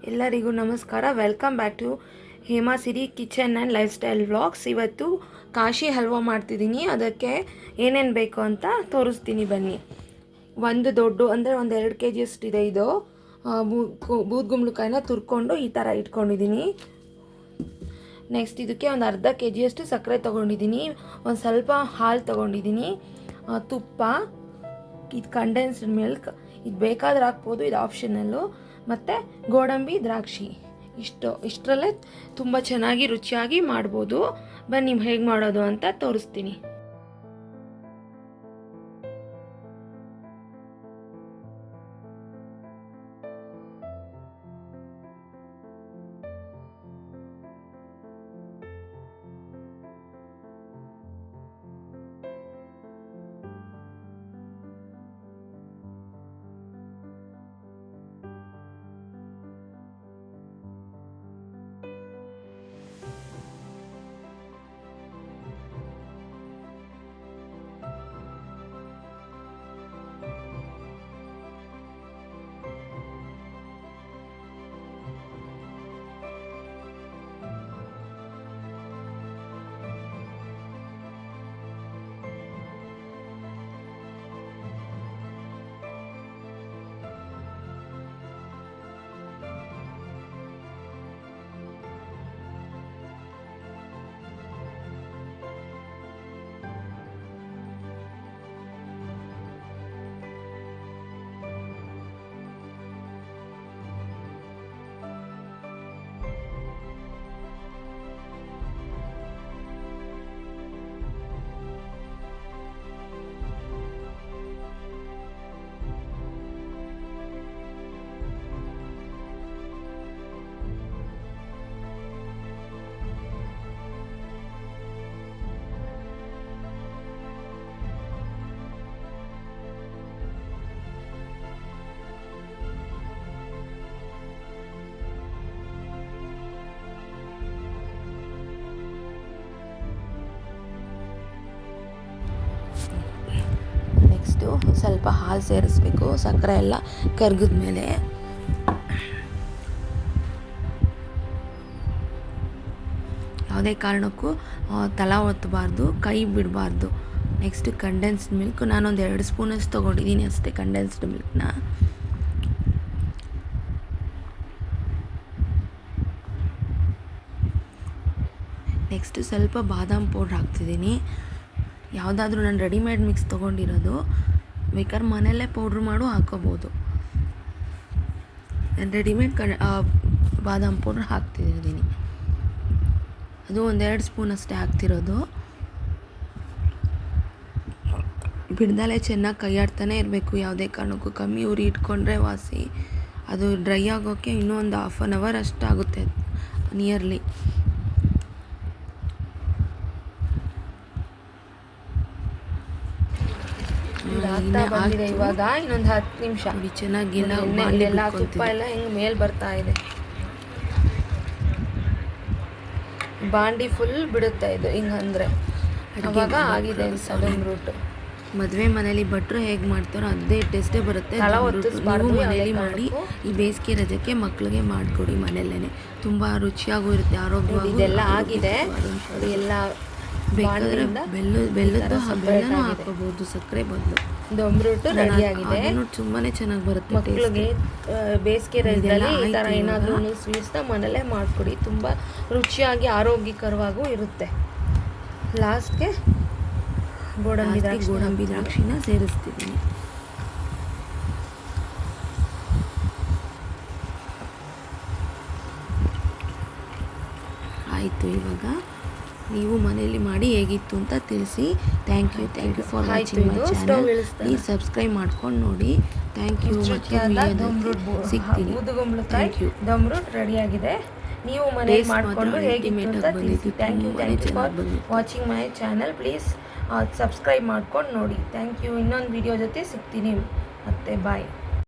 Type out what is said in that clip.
ಎಲ್ಲರಿಗೂ ನಮಸ್ಕಾರ. Welcome back to Hema Siri kitchen and lifestyle vlogs. ಇವತ್ತು ಕಾಶಿ ಹಲ್ವಾ ಮಾಡ್ತಿದ್ದೀನಿ. ಅದಕ್ಕೆ ಏನೇನು ಬೇಕು ಅಂತ ತೋರಿಸ್ತೀನಿ ಬನ್ನಿ. ಒಂದು ದೊಡ್ಡ ಅಂದರೆ ಒಂದು 2 kg ಅಷ್ಟಿದೆ ಇದು. ಬೂದ್ಗುಂಬಳಕಾಯಿನ ತುರ್ಕೊಂಡು ಈ ಥರ ಇಟ್ಕೊಂಡಿದ್ದೀನಿ. ನೆಕ್ಸ್ಟ್ ಇದಕ್ಕೆ ಒಂದು ಅರ್ಧ kg ಅಷ್ಟು ಸಕ್ಕರೆ ತೊಗೊಂಡಿದ್ದೀನಿ. ಒಂದು ಸ್ವಲ್ಪ ಹಾಲು ತೊಗೊಂಡಿದ್ದೀನಿ. ತುಪ್ಪ, ಇದು ಕಂಡೆನ್ಸ್ಡ್ ಮಿಲ್ಕ್, ಇದು ಬೇಕಾದ್ರೆ ಹಾಕ್ಬೋದು, ಇದು ಆಪ್ಷನಲ್ಲು. ಮತ್ತು ಗೋಡಂಬಿ, ದ್ರಾಕ್ಷಿ, ಇಷ್ಟರಲ್ಲೇ ತುಂಬ ಚೆನ್ನಾಗಿ ರುಚಿಯಾಗಿ ಮಾಡ್ಬೋದು. ಬನ್ನಿ ಹೇಗೆ ಮಾಡೋದು ಅಂತ ತೋರಿಸ್ತೀನಿ. ಸ್ವಲ್ಪ ಹಾಲು ಸೇರಿಸ್ಬೇಕು, ಸಕ್ಕರೆ ಎಲ್ಲ ಕರ್ಗಿದ ಮೇಲೆ. ಯಾವುದೇ ಕಾರಣಕ್ಕೂ ತಲ ಒತ್ತಬಾರ್ದು, ಕೈ ಬಿಡಬಾರ್ದು. ನೆಕ್ಸ್ಟ್ ಕಂಡೆನ್ಸ್ಡ್ ಮಿಲ್ಕ್, ನಾನೊಂದು 2 ಸ್ಪೂನಷ್ಟು ತೊಗೊಂಡಿದ್ದೀನಿ ಅಷ್ಟೇ ಕಂಡೆನ್ಸ್ಡ್ ಮಿಲ್ಕ್ನ. ನೆಕ್ಸ್ಟ್ ಸ್ವಲ್ಪ ಬಾದಾಮ್ ಪೌಡ್ರ್ ಹಾಕ್ತಿದ್ದೀನಿ. ಯಾವುದಾದ್ರೂ ನಾನು ರೆಡಿಮೇಡ್ ಮಿಕ್ಸ್ ತೊಗೊಂಡಿರೋದು, ಬೇಕಾದ್ರೆ ಮನೆಯಲ್ಲೇ ಪೌಡ್ರ್ ಮಾಡು ಹಾಕೋಬೋದು. ನಾನು ರೆಡಿಮೇಡ್ ಬಾದಾಮ್ ಪೌಡ್ರ್ ಹಾಕ್ತಿದ್ದೀನಿ. ಅದು 1-2 ಸ್ಪೂನ್ ಅಷ್ಟೇ ಹಾಕ್ತಿರೋದು. ಬಿಡ್ದಲೇ ಚೆನ್ನಾಗಿ ಕೈಯಾಡ್ತಾನೆ ಇರಬೇಕು. ಯಾವುದೇ ಕಾರಣಕ್ಕೂ ಕಮ್ಮಿ ಉರಿ ಇಟ್ಕೊಂಡ್ರೆ ವಾಸಿ. ಅದು ಡ್ರೈ ಆಗೋಕ್ಕೆ ಇನ್ನೂ ಒಂದು 1/2 hour ಅಷ್ಟಾಗುತ್ತೆ ನಿಯರ್ಲಿ. ಇವಾಗ ಇನ್ನೊಂದು 10 ನಿಮಿಷ ಚೆನ್ನಾಗಿಲ್ಲ, ತುಪ್ಪ ಎಲ್ಲ ಹಿಂಗೆ ಮೇಲೆ ಬರ್ತಾ ಇದೆ. ಬಾಂಡಿ ಫುಲ್ ಬಿಡುತ್ತೆ ಇದು ಹಿಂಗಂದ್ರೆ, ಅವಾಗ ಆಗಿದೆ ಸಡನ್ ರೂಟ್. ಮದುವೆ ಮನೇಲಿ ಭಟ್ರು ಹೇಗೆ ಮಾಡ್ತಾರೋ ಅದೇ ಟೇಸ್ಟೇ ಬರುತ್ತೆ. ನೀವು ಮನೇಲಿ ಮಾಡಿ ಈ ಬೇಸಿಗೆ ರಜಕ್ಕೆ ಮಕ್ಕಳಿಗೆ ಮಾಡಿಕೊಡಿ. ಮನೆಯಲ್ಲೇ ತುಂಬ ರುಚಿಯಾಗೂ ಇರುತ್ತೆ, ಆರೋಗ್ಯವಾಗಿ. ಇದೆಲ್ಲ ಆಗಿದೆ, ಎಲ್ಲ ಬೇಕಾದ್ರೆ ಬೆಲ್ಲದ ಬೆಲ್ಲನೂ ಹಾಕೋಬಹುದು, ಸಕ್ಕರೆ ಬದಲು. ದೊಂಬ್ರೊಟ್ಟು ರೆಡಿ ಆಗಿದೆ. ತುಂಬಾ ಚೆನ್ನಾಗಿ ಬರುತ್ತೆ ಮಕ್ಕಳಿಗೆ. ಬೇಸಿಗೆ ರಜದಲ್ಲಿ ಈ ಥರ ಏನಾದರೂ ಸ್ವೀಟ್ಸ್ನ ಮನೇಲೇ ಮಾಡಿಕೊಡಿ, ತುಂಬ ರುಚಿಯಾಗಿ ಆರೋಗ್ಯಕರವಾಗೂ ಇರುತ್ತೆ. ಲಾಸ್ಟ್ಗೆ ಗೋಡಂಬಿ ದ್ರಾಕ್ಷಿನ ಸೇರಿಸ್ತಿದ್ದೀನಿ. ಆಯಿತು. ಇವಾಗ ನೀವು ಮನೆಯಲ್ಲಿ ಮಾಡಿ ಹೇಗಿತ್ತು ಅಂತ ತಿಳಿಸಿ. Thank you for watching my channel. Please subscribe ಮಾಡ್ಕೊಂಡು ನೋಡಿ. Thank you. ಸಿಗ್ತೀನಿ. Thank you. ದಮ್ ರೂಟ್ ರೆಡಿಯಾಗಿದೆ. ನೀವು ಮನೆಯಲ್ಲಿ ಮಾಡಿಕೊಂಡು ಹೇಗಿತ್ತು ಅಂತ ತಿಳಿಸಿ. Thank you for watching my channel. Please subscribe ಮಾಡ್ಕೊಂಡು ನೋಡಿ. Thank you. ಇನ್ನೊಂದು ವಿಡಿಯೋ ಜೊತೆ ಸಿಗ್ತೀನಿ ಮತ್ತೆ. ಬಾಯ್.